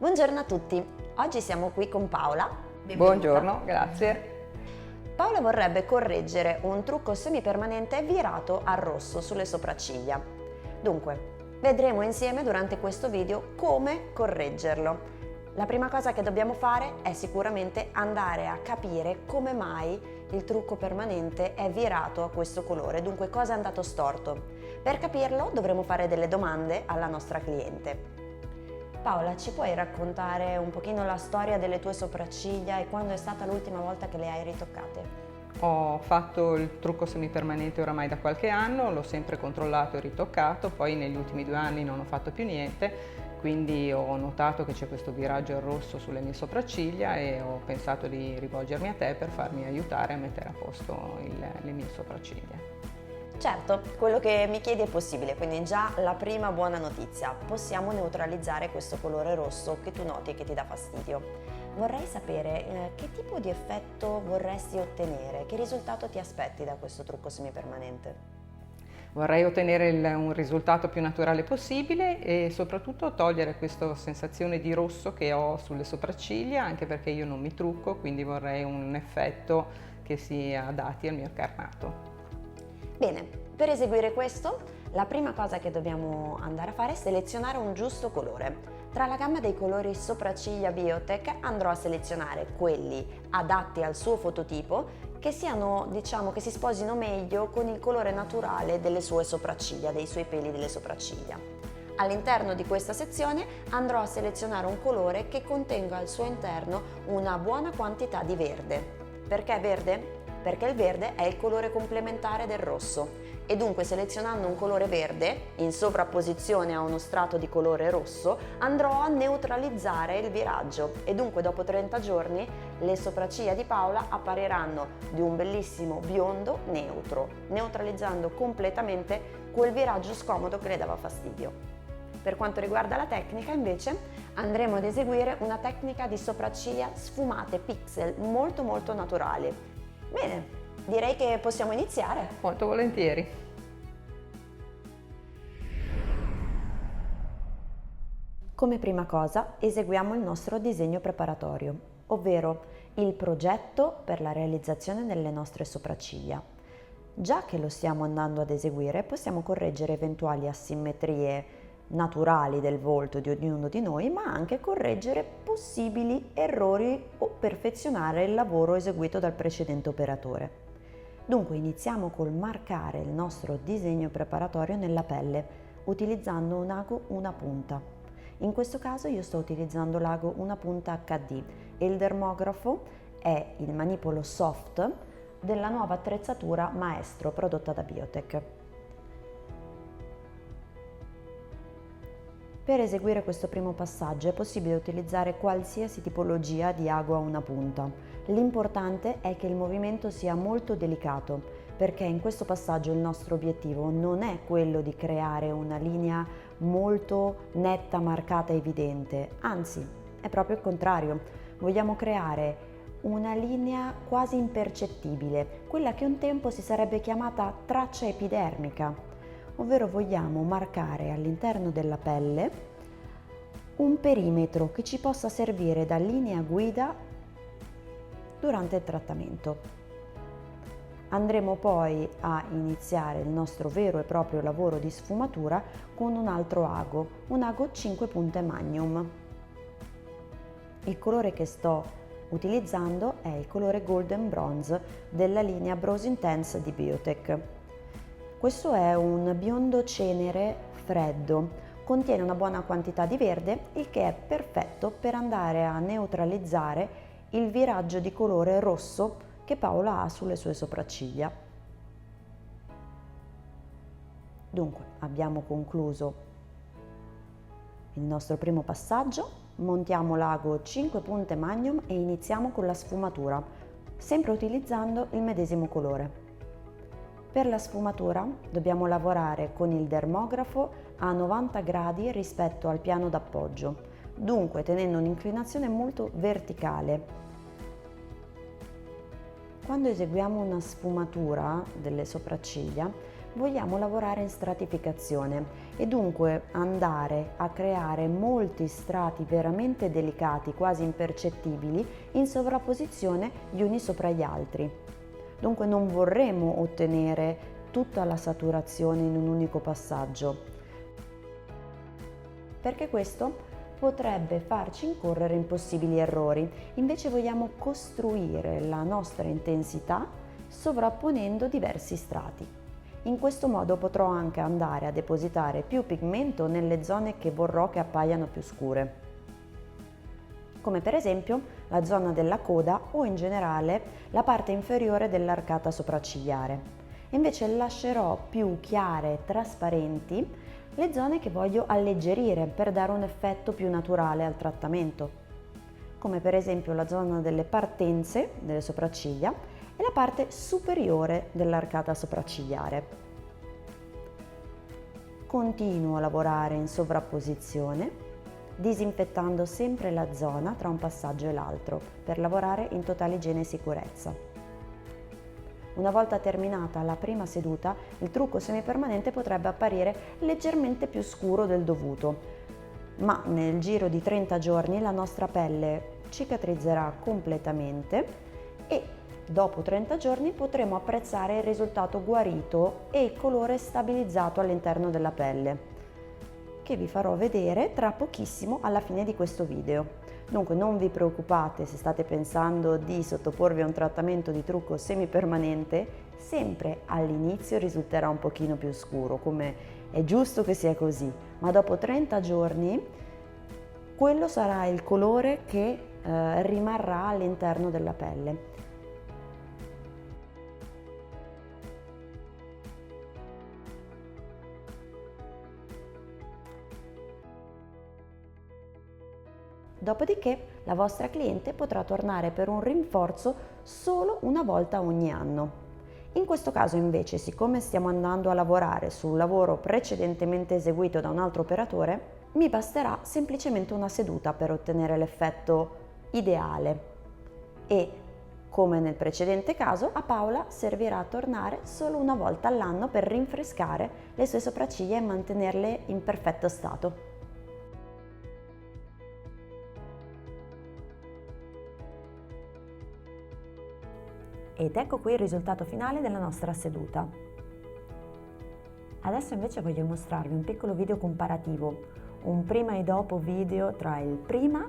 Buongiorno a tutti, oggi siamo qui con Paola. Benvenuta. Buongiorno, grazie. Paola vorrebbe correggere un trucco semipermanente virato al rosso sulle sopracciglia. Dunque, vedremo insieme durante questo video come correggerlo. La prima cosa che dobbiamo fare è sicuramente andare a capire come mai il trucco permanente è virato a questo colore, dunque cosa è andato storto. Per capirlo dovremo fare delle domande alla nostra cliente. Paola, ci puoi raccontare un pochino la storia delle tue sopracciglia e quando è stata l'ultima volta che le hai ritoccate? Ho fatto il trucco semipermanente oramai da qualche anno, l'ho sempre controllato e ritoccato, poi negli ultimi 2 anni non ho fatto più niente, quindi ho notato che c'è questo viraggio al rosso sulle mie sopracciglia e ho pensato di rivolgermi a te per farmi aiutare a mettere a posto le mie sopracciglia. Certo, quello che mi chiedi è possibile, quindi già la prima buona notizia, possiamo neutralizzare questo colore rosso che tu noti che ti dà fastidio. Vorrei sapere che tipo di effetto vorresti ottenere, che risultato ti aspetti da questo trucco semipermanente? Vorrei ottenere un risultato più naturale possibile e soprattutto togliere questa sensazione di rosso che ho sulle sopracciglia, anche perché io non mi trucco, quindi vorrei un effetto che si adatti al mio carnato. Bene, per eseguire questo, la prima cosa che dobbiamo andare a fare è selezionare un giusto colore. Tra la gamma dei colori sopracciglia Biotech andrò a selezionare quelli adatti al suo fototipo che siano, che si sposino meglio con il colore naturale delle sue sopracciglia, dei suoi peli delle sopracciglia. All'interno di questa sezione andrò a selezionare un colore che contenga al suo interno una buona quantità di verde. Perché verde? Perché il verde è il colore complementare del rosso e dunque selezionando un colore verde in sovrapposizione a uno strato di colore rosso andrò a neutralizzare il viraggio e dunque dopo 30 giorni le sopracciglia di Paola appariranno di un bellissimo biondo neutro, neutralizzando completamente quel viraggio scomodo che le dava fastidio. Per quanto riguarda la tecnica invece andremo ad eseguire una tecnica di sopracciglia sfumate pixel molto naturali. Bene, direi che possiamo iniziare. Molto volentieri. Come prima cosa eseguiamo il nostro disegno preparatorio, ovvero il progetto per la realizzazione delle nostre sopracciglia. Già che lo stiamo andando ad eseguire, possiamo correggere eventuali asimmetrie naturali del volto di ognuno di noi, ma anche correggere possibili errori o perfezionare il lavoro eseguito dal precedente operatore. Dunque iniziamo col marcare il nostro disegno preparatorio nella pelle utilizzando un ago una punta. In questo caso io sto utilizzando l'ago una punta HD e il dermografo è il manipolo soft della nuova attrezzatura Maestro prodotta da Biotech. Per eseguire questo primo passaggio è possibile utilizzare qualsiasi tipologia di ago a una punta. L'importante è che il movimento sia molto delicato, perché in questo passaggio il nostro obiettivo non è quello di creare una linea molto netta, marcata, evidente, anzi è proprio il contrario. Vogliamo creare una linea quasi impercettibile, quella che un tempo si sarebbe chiamata traccia epidermica, ovvero vogliamo marcare all'interno della pelle un perimetro che ci possa servire da linea guida durante il trattamento. Andremo poi a iniziare il nostro vero e proprio lavoro di sfumatura con un altro ago, un ago 5 punte Magnum. Il colore che sto utilizzando è il colore Golden Bronze della linea Brows Intense di Biotech. Questo è un biondo cenere freddo, contiene una buona quantità di verde, il che è perfetto per andare a neutralizzare il viraggio di colore rosso che Paola ha sulle sue sopracciglia. Dunque, abbiamo concluso il nostro primo passaggio, montiamo l'ago 5 punte Magnum e iniziamo con la sfumatura, sempre utilizzando il medesimo colore. Per la sfumatura dobbiamo lavorare con il dermografo a 90 gradi rispetto al piano d'appoggio, dunque tenendo un'inclinazione molto verticale. Quando eseguiamo una sfumatura delle sopracciglia vogliamo lavorare in stratificazione e dunque andare a creare molti strati veramente delicati, quasi impercettibili, in sovrapposizione gli uni sopra gli altri. Dunque non vorremmo ottenere tutta la saturazione in un unico passaggio, perché questo potrebbe farci incorrere in possibili errori. Invece vogliamo costruire la nostra intensità sovrapponendo diversi strati. In questo modo potrò anche andare a depositare più pigmento nelle zone che vorrò che appaiano più scure, come per esempio la zona della coda o in generale la parte inferiore dell'arcata sopraccigliare. Invece lascerò più chiare e trasparenti le zone che voglio alleggerire per dare un effetto più naturale al trattamento, come per esempio la zona delle partenze delle sopracciglia e la parte superiore dell'arcata sopraccigliare. Continuo a lavorare in sovrapposizione, disinfettando sempre la zona tra un passaggio e l'altro per lavorare in totale igiene e sicurezza. Una volta terminata la prima seduta, il trucco semipermanente potrebbe apparire leggermente più scuro del dovuto, ma nel giro di 30 giorni la nostra pelle cicatrizzerà completamente e dopo 30 giorni potremo apprezzare il risultato guarito e il colore stabilizzato all'interno della pelle, che vi farò vedere tra pochissimo alla fine di questo video. Dunque non vi preoccupate se state pensando di sottoporvi a un trattamento di trucco semipermanente, sempre all'inizio risulterà un pochino più scuro, come è giusto che sia così, ma dopo 30 giorni quello sarà il colore che rimarrà all'interno della pelle. Dopodiché la vostra cliente potrà tornare per un rinforzo solo una volta ogni anno. In questo caso invece, siccome stiamo andando a lavorare sul lavoro precedentemente eseguito da un altro operatore, mi basterà semplicemente una seduta per ottenere l'effetto ideale e, come nel precedente caso, a Paola servirà tornare solo una volta all'anno per rinfrescare le sue sopracciglia e mantenerle in perfetto stato. Ed ecco qui il risultato finale della nostra seduta. Adesso invece voglio mostrarvi un piccolo video comparativo, un prima e dopo video tra il prima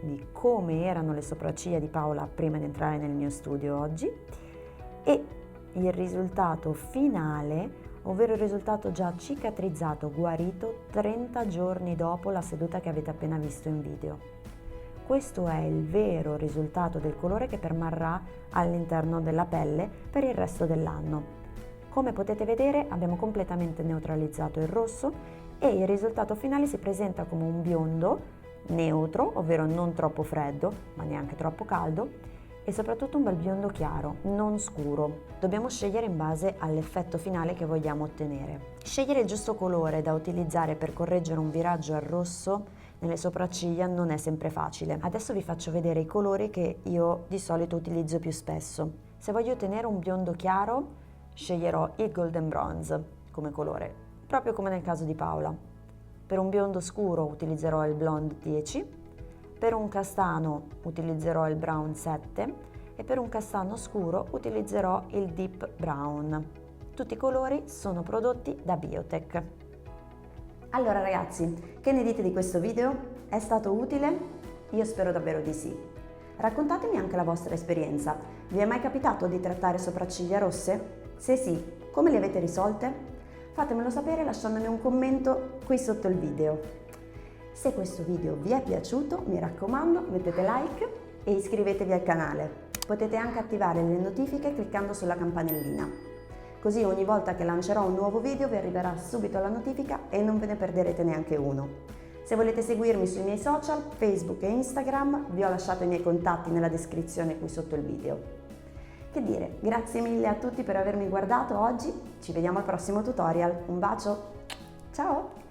di come erano le sopracciglia di Paola prima di entrare nel mio studio oggi e il risultato finale, ovvero il risultato già cicatrizzato, guarito 30 giorni dopo la seduta che avete appena visto in video. Questo è il vero risultato del colore che permarrà all'interno della pelle per il resto dell'anno. Come potete vedere abbiamo completamente neutralizzato il rosso e il risultato finale si presenta come un biondo neutro, ovvero non troppo freddo ma neanche troppo caldo e soprattutto un bel biondo chiaro, non scuro. Dobbiamo scegliere in base all'effetto finale che vogliamo ottenere. Scegliere il giusto colore da utilizzare per correggere un viraggio al rosso nelle sopracciglia non è sempre facile. Adesso vi faccio vedere i colori che io di solito utilizzo più spesso. Se voglio ottenere un biondo chiaro, sceglierò il Golden Bronze come colore, proprio come nel caso di Paola. Per un biondo scuro utilizzerò il Blonde 10, per un castano utilizzerò il Brown 7 e per un castano scuro utilizzerò il Deep Brown. Tutti i colori sono prodotti da Biotech. Allora ragazzi, che ne dite di questo video? È stato utile? Io spero davvero di sì. Raccontatemi anche la vostra esperienza. Vi è mai capitato di trattare sopracciglia rosse? Se sì, come le avete risolte? Fatemelo sapere lasciandomi un commento qui sotto il video. Se questo video vi è piaciuto, mi raccomando, mettete like e iscrivetevi al canale. Potete anche attivare le notifiche cliccando sulla campanellina. Così ogni volta che lancerò un nuovo video vi arriverà subito la notifica e non ve ne perderete neanche uno. Se volete seguirmi sui miei social, Facebook e Instagram, vi ho lasciato i miei contatti nella descrizione qui sotto il video. Che dire, grazie mille a tutti per avermi guardato oggi, ci vediamo al prossimo tutorial, un bacio, ciao!